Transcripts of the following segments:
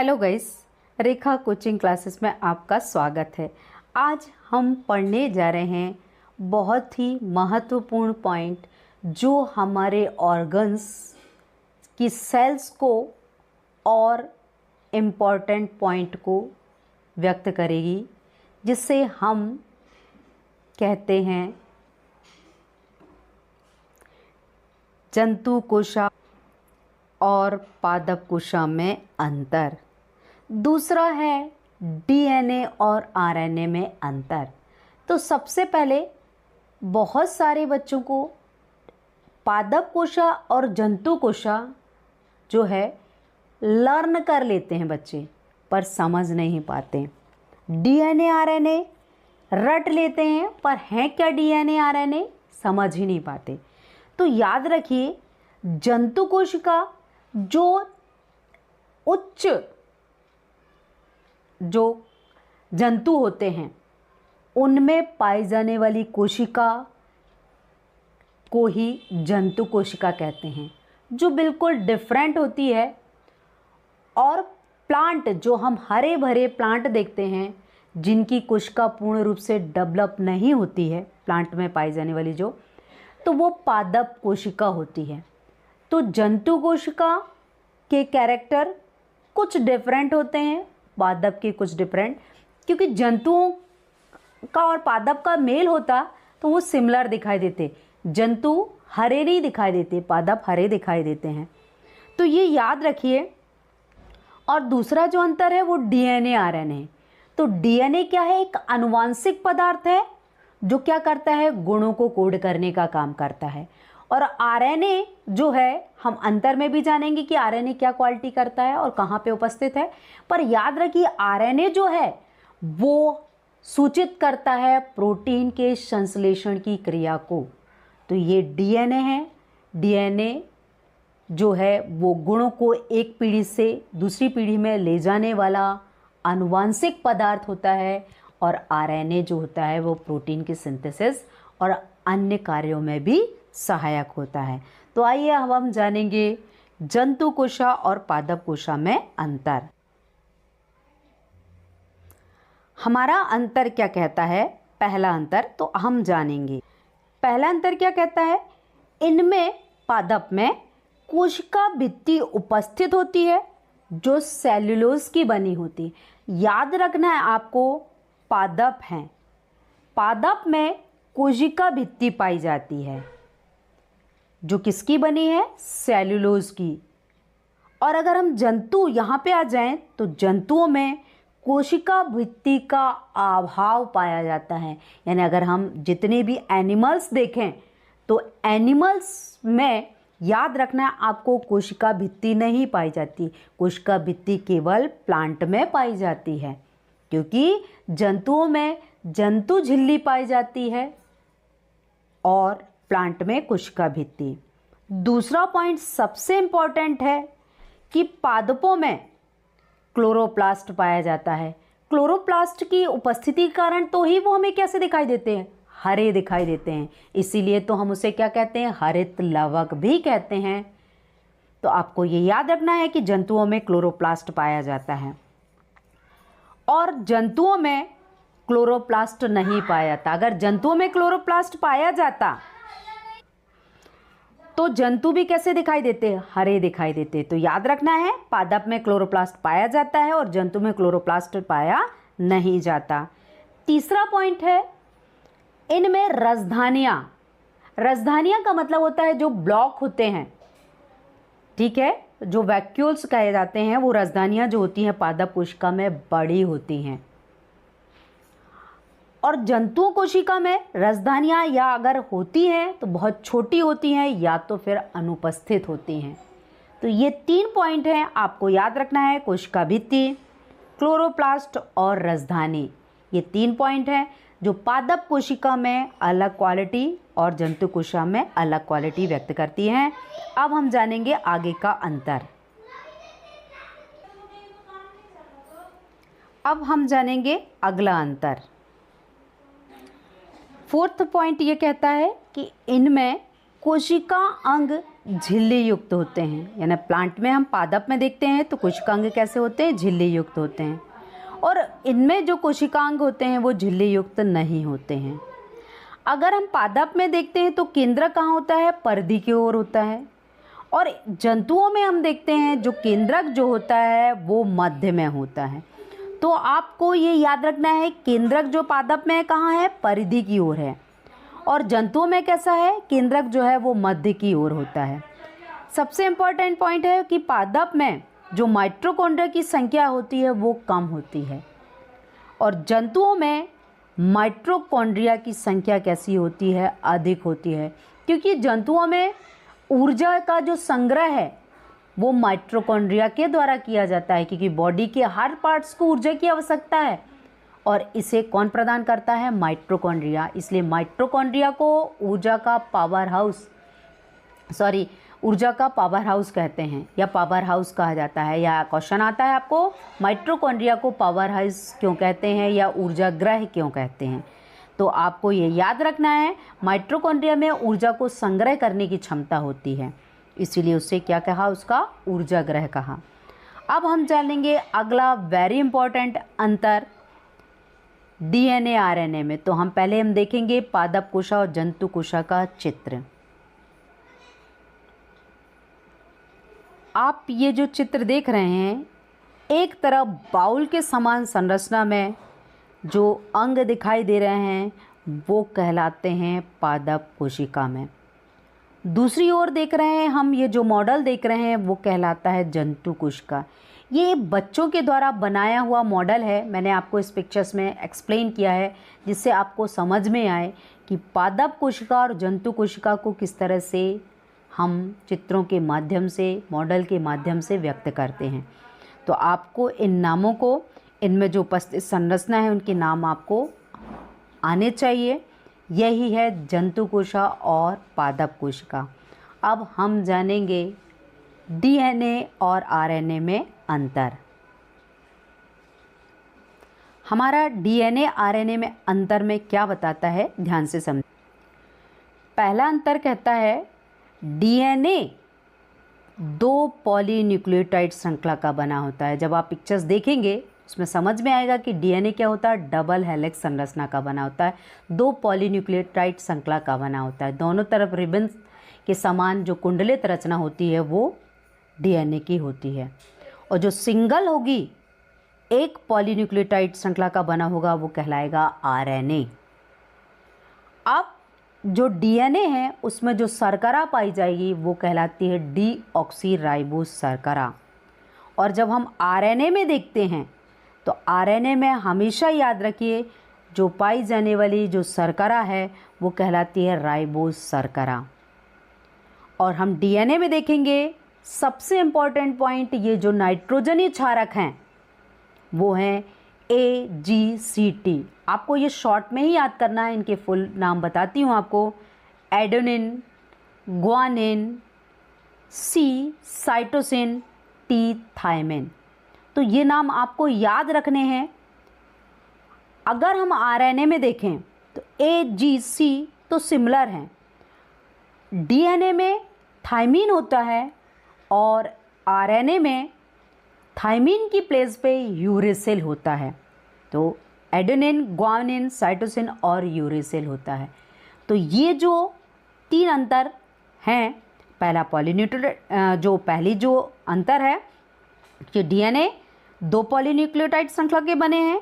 Hello guys, रेखा coaching classes में आपका स्वागत है। आज हम पढ़ने जा रहे हैं बहुत ही महत्वपूर्ण पॉइंट जो हमारे ऑर्गन्स की सेल्स को और इम्पॉर्टेंट पॉइंट को व्यक्त करेगी, जिसे हम कहते हैं जंतु कोशा और पादप कोशा में अंतर। दूसरा है डीएनए और आरएनए में अंतर। तो सबसे पहले बहुत सारे बच्चों को पादप कोशा और जंतु कोशा जो है लर्न कर लेते हैं बच्चे, पर समझ नहीं पाते। डीएनए आरएनए रट लेते हैं, पर हैं क्या डीएनए आरएनए समझ ही नहीं पाते। तो याद रखिए, जंतु कोशिका जो उच्च जो जंतु होते हैं उनमें पाई जाने वाली कोशिका को ही जंतु कोशिका कहते हैं, जो बिल्कुल डिफरेंट होती है। और प्लांट, जो हम हरे भरे प्लांट देखते हैं जिनकी कोशिका पूर्ण रूप से डेवलप नहीं होती है, प्लांट में पाई जाने वाली जो, तो वो पादप कोशिका होती है। तो जंतु कोशिका के कैरेक्टर कुछ डिफरेंट होते हैं, पादप के कुछ डिफरेंट, क्योंकि जंतुओं का और पादप का मेल होता तो वो सिमिलर दिखाई देते। जंतु हरे नहीं दिखाई देते, पादप हरे दिखाई देते हैं। तो ये याद रखिए। और दूसरा जो अंतर है वो डीएनए आरएनए। तो डीएनए क्या है? एक आनुवांशिक पदार्थ है जो क्या करता है? गुणों को कोड करने का काम करता है। और आरएनए जो है, हम अंतर में भी जानेंगे कि आरएनए क्या क्वालिटी करता है और कहाँ पे उपस्थित है। पर याद रखिए, आरएनए जो है वो सूचित करता है प्रोटीन के संश्लेषण की क्रिया को। तो ये डीएनए है। डीएनए जो है वो गुणों को एक पीढ़ी से दूसरी पीढ़ी में ले जाने वाला आनुवांशिक पदार्थ होता है। और आरएनए जो होता है वो प्रोटीन की सिंथेसिस और अन्य कार्यों में भी सहायक होता है। तो आइए अब हम जानेंगे जंतु कोशा और पादप कोशा में अंतर। हमारा अंतर क्या कहता है? पहला अंतर तो हम जानेंगे। पहला अंतर क्या कहता है? इनमें, पादप में कोशिका भित्ति उपस्थित होती है जो सेल्यूलोज की बनी होती है। याद रखना है आपको, पादप हैं, पादप में कोशिका भित्ति पाई जाती है जो किसकी बनी है? सेल्यूलोज की। और अगर हम जंतु यहाँ पे आ जाएं तो जंतुओं में कोशिका भित्ति का अभाव पाया जाता है। यानी अगर हम जितने भी एनिमल्स देखें तो एनिमल्स में याद रखना है आपको, कोशिका भित्ति नहीं पाई जाती। कोशिका भित्ति केवल प्लांट में पाई जाती है, क्योंकि जंतुओं में जंतु झिल्ली पाई जाती है और प्लांट में कोशिका भित्ति। दूसरा पॉइंट सबसे इंपॉर्टेंट है कि पादपों में क्लोरोप्लास्ट पाया जाता है। क्लोरोप्लास्ट की उपस्थिति के कारण तो ही वो हमें कैसे दिखाई देते हैं? हरे दिखाई देते हैं। इसीलिए तो हम उसे क्या कहते हैं? हरित लवक भी कहते हैं। तो आपको ये याद रखना है कि जंतुओं में क्लोरोप्लास्ट पाया जाता है और जंतुओं में क्लोरोप्लास्ट नहीं पाया जाता। अगर जंतुओं में क्लोरोप्लास्ट पाया जाता तो जंतु भी कैसे दिखाई देते? हरे दिखाई देते। तो याद रखना है, पादप में क्लोरोप्लास्ट पाया जाता है और जंतु में क्लोरोप्लास्ट पाया नहीं जाता। तीसरा पॉइंट है, इनमें रसधानियां। रसधानियां का मतलब होता है जो ब्लॉक होते हैं, ठीक है, जो वैक्यूल्स कहे जाते हैं, वो रसधानियां जो होती हैं पादप कोशिका में बड़ी होती हैं। और जंतु कोशिका में रसधानियां या अगर होती हैं तो बहुत छोटी होती हैं या तो फिर अनुपस्थित होती हैं। तो ये 3 पॉइंट हैं, आपको याद रखना है। कोशिका भित्ति, क्लोरोप्लास्ट और रसधानी, ये 3 पॉइंट हैं जो पादप कोशिका में अलग क्वालिटी और जंतु कोशिका में अलग क्वालिटी व्यक्त करती हैं। अब हम जानेंगे आगे का अंतर। अब हम जानेंगे अगला अंतर। फोर्थ पॉइंट ये कहता है कि इनमें कोशिका अंग झिल्ली युक्त होते हैं, यानी प्लांट में हम पादप में देखते हैं तो कोशिका अंग कैसे होते हैं, झिल्ली युक्त होते हैं, और इनमें जो कोशिकांग होते हैं वो झिल्ली युक्त नहीं होते हैं। अगर हम पादप में देखते हैं तो केंद्रक कहाँ होता है, परिधि की ओर होता है, और जंतुओं में हम देखते हैं जो केंद्रक जो होता है वो मध्य में होता है। तो आपको ये याद रखना है, केंद्रक जो पादप में कहाँ है, परिधि की ओर है, और जंतुओं में कैसा है, केंद्रक जो है वो मध्य की ओर होता है। सबसे इम्पॉर्टेंट पॉइंट है कि पादप में जो माइटोकॉन्ड्रिया की संख्या होती है वो कम होती है, और जंतुओं में माइटोकॉन्ड्रिया की संख्या कैसी होती है, अधिक होती है, क्योंकि जंतुओं में ऊर्जा का जो संग्रह है वो माइटोकॉन्ड्रिया के द्वारा किया जाता है, क्योंकि बॉडी के हर पार्ट्स को ऊर्जा की आवश्यकता है, और इसे कौन प्रदान करता है, माइटोकॉन्ड्रिया। इसलिए माइटोकॉन्ड्रिया को ऊर्जा का पावर हाउस कहते हैं, या पावर हाउस कहा जाता है। या क्वेश्चन आता है आपको, माइटोकॉन्ड्रिया को पावर हाउस क्यों कहते हैं या ऊर्जा ग्रह क्यों कहते हैं, तो आपको ये याद रखना है, माइटोकॉन्ड्रिया में ऊर्जा को संग्रह करने की क्षमता होती है, इसीलिए उससे क्या कहा, उसका ऊर्जा ग्रह कहा। अब हम जानेंगे अगला वेरी इंपॉर्टेंट अंतर डीएनए आरएनए में। तो हम देखेंगे पादप कोशिका और जंतु कोशिका का चित्र। आप ये जो चित्र देख रहे हैं, एक तरफ बाउल के समान संरचना में जो अंग दिखाई दे रहे हैं वो कहलाते हैं पादप कोशिका में। दूसरी ओर देख रहे हैं हम, ये जो मॉडल देख रहे हैं वो कहलाता है जंतु कोशिका। ये बच्चों के द्वारा बनाया हुआ मॉडल है, मैंने आपको इस पिक्चर्स में एक्सप्लेन किया है जिससे आपको समझ में आए कि पादप कोशिका और जंतु कोशिका को किस तरह से हम चित्रों के माध्यम से, मॉडल के माध्यम से व्यक्त करते हैं। तो आपको इन नामों को, इनमें जो उपस्थित संरचना है उनके नाम आपको आने चाहिए। यही है जंतु कोशिका और पादप कोशिका। अब हम जानेंगे डीएनए और आरएनए में अंतर। हमारा डीएनए आरएनए में अंतर में क्या बताता है, ध्यान से समझें। पहला अंतर कहता है डीएनए 2 पॉलीन्यूक्लियोटाइड श्रृंखला का बना होता है। जब आप पिक्चर्स देखेंगे उसमें समझ में आएगा कि डीएनए क्या होता है, डबल हेलिक्स संरचना का बना होता है, 2 पॉलीन्यूक्लियोटाइड श्रृंखला का बना होता है। दोनों तरफ रिबन के समान जो कुंडलित रचना होती है वो डीएनए की होती है, और जो सिंगल होगी, एक पॉलीन्यूक्लियोटाइड श्रृंखला का बना होगा, वो कहलाएगा आरएनए। अब जो डीएनए है उसमें जो शर्करा पाई जाएगी वो कहलाती है डीऑक्सीराइबोस शर्करा। और जब हम आरएनए में देखते हैं तो आरएनए में हमेशा याद रखिए जो पाई जाने वाली जो शर्करा है वो कहलाती है राइबोस शर्करा। और हम डीएनए में देखेंगे सबसे इम्पॉर्टेंट पॉइंट, ये जो नाइट्रोजनी क्षारक हैं वो हैं AGCT। आपको ये शॉर्ट में ही याद करना है, इनके फुल नाम बताती हूँ आपको। Adenine, guanine, C cytosine, T thymine. तो ये नाम आपको याद रखने हैं। अगर हम आरएनए में देखें तो AGC तो सिमिलर हैं, डीएनए में थायमिन होता है और आरएनए में थायमिन की प्लेस पे यूरेसिल होता है। तो एडेनिन, ग्वानिन, साइटोसिन और यूरेसिल होता है। तो ये जो 3 अंतर हैं, पहला पॉलीन्यूक्लियोटाइड, जो पहली जो अंतर है कि डीएनए 2 पॉलीन्यूक्लियोटाइड श्रृंखला के बने हैं,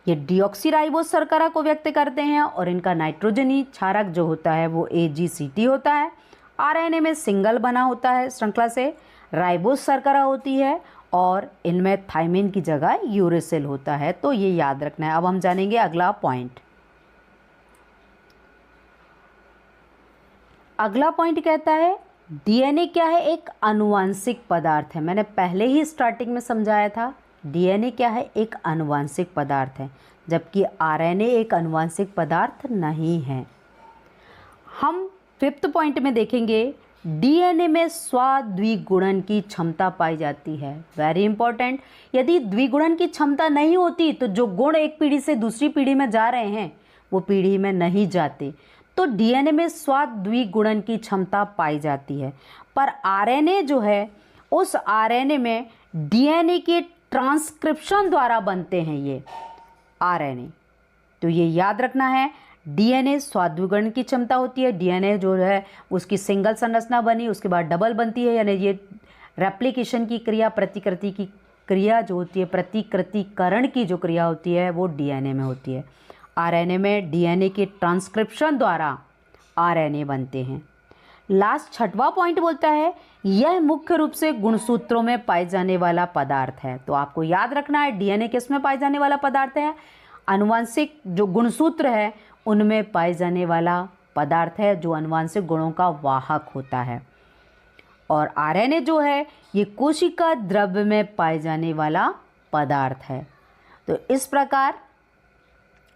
ये डीऑक्सीराइबोस शर्करा को व्यक्त करते हैं, और इनका नाइट्रोजनी क्षारक जो होता है वो AGCT होता है। आरएनए में सिंगल बना होता है श्रृंखला से, राइबोस शर्करा होती है, और इनमें थायमिन की जगह यूरेसिल होता है। तो ये याद रखना है। अब हम जानेंगे अगला पॉइंट। अगला पॉइंट कहता है डीएनए क्या है, एक आनुवांशिक पदार्थ है। मैंने पहले ही स्टार्टिंग में समझाया था, डीएनए क्या है, एक आनुवांशिक पदार्थ है, जबकि आरएनए एक आनुवांशिक पदार्थ नहीं है। हम 5th पॉइंट में देखेंगे डीएनए में स्वाद्विगुणन की क्षमता पाई जाती है। Very important. यदि द्विगुणन की क्षमता नहीं होती तो जो गुण एक पीढ़ी से दूसरी पीढ़ी में जा रहे हैं वो पीढ़ी में नहीं जाते। तो डीएनए में स्वाद द्विगुणन की क्षमता पाई जाती है, पर आरएनए जो है उस आरएनए में डीएनए के ट्रांसक्रिप्शन द्वारा बनते हैं ये आरएनए। तो ये याद रखना है, डीएनए स्वाद द्विगुणन की क्षमता होती है। डीएनए जो है उसकी सिंगल संरचना बनी, उसके बाद डबल बनती है, यानी ये रेप्लिकेशन की क्रिया, प्रतिकृति की क्रिया जो होती है, प्रतिकृतिकरण की जो क्रिया होती है वो डीएनए में होती है। आरएनए में डीएनए के ट्रांसक्रिप्शन द्वारा आरएनए बनते हैं। लास्ट 6वां पॉइंट बोलता है यह मुख्य रूप से गुणसूत्रों में पाए जाने वाला पदार्थ है। तो आपको याद रखना है डीएनए किस में पाए जाने वाला पदार्थ है, आनुवंशिक जो गुणसूत्र है उनमें पाए जाने वाला पदार्थ है, जो आनुवंशिक गुणों का वाहक होता है। और आरएनए जो है ये कोशिका द्रव्य में पाए जाने वाला पदार्थ है। तो इस प्रकार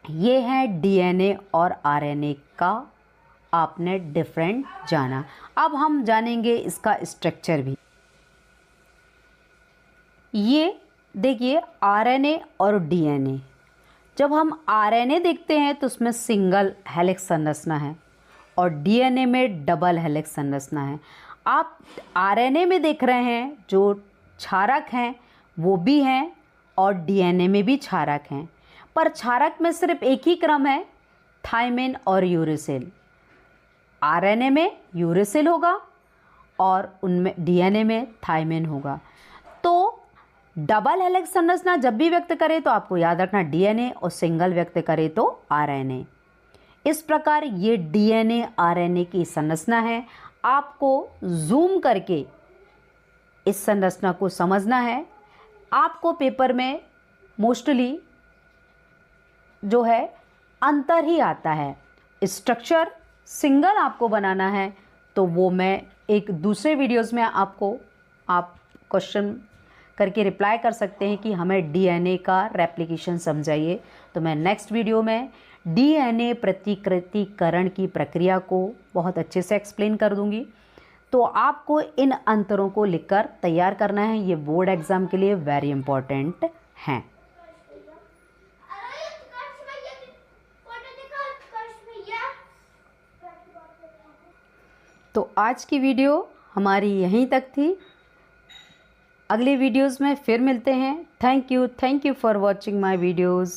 ये है डीएनए और आरएनए का आपने डिफरेंट जाना। अब हम जानेंगे इसका स्ट्रक्चर भी। ये देखिए आरएनए और डीएनए, जब हम आरएनए देखते हैं तो उसमें सिंगल हेलिक्स संरचना है और डीएनए में डबल हेलिक्स संरचना है। आप आरएनए में देख रहे हैं जो क्षारक हैं वो भी हैं और डीएनए में भी क्षारक हैं, पर क्षारक में सिर्फ एक ही क्रम है, थायमिन और यूरेसिल। आरएनए में यूरेसिल होगा और उनमें डीएनए में थायमिन होगा। तो डबल हेलिक्स संरचना जब भी व्यक्त करे तो आपको याद रखना डीएनए, और सिंगल व्यक्त करे तो आरएनए। इस प्रकार ये डीएनए आरएनए की संरचना है। आपको जूम करके इस संरचना को समझना है। आपको पेपर में मोस्टली जो है अंतर ही आता है, स्ट्रक्चर सिंगल आपको बनाना है तो वो मैं एक दूसरे वीडियोस में आपको आप क्वेश्चन करके रिप्लाई कर सकते हैं कि हमें डीएनए का रेप्लिकेशन समझाइए। तो मैं नेक्स्ट वीडियो में डीएनए प्रतिकृतिकरण की प्रक्रिया को बहुत अच्छे से एक्सप्लेन कर दूंगी। तो आपको इन अंतरों को लिखकर तैयार करना है, ये बोर्ड एग्ज़ाम के लिए वेरी इंपॉर्टेंट हैं। तो आज की वीडियो हमारी यहीं तक थी। अगले वीडियोस में फिर मिलते हैं। Thank you for watching my videos.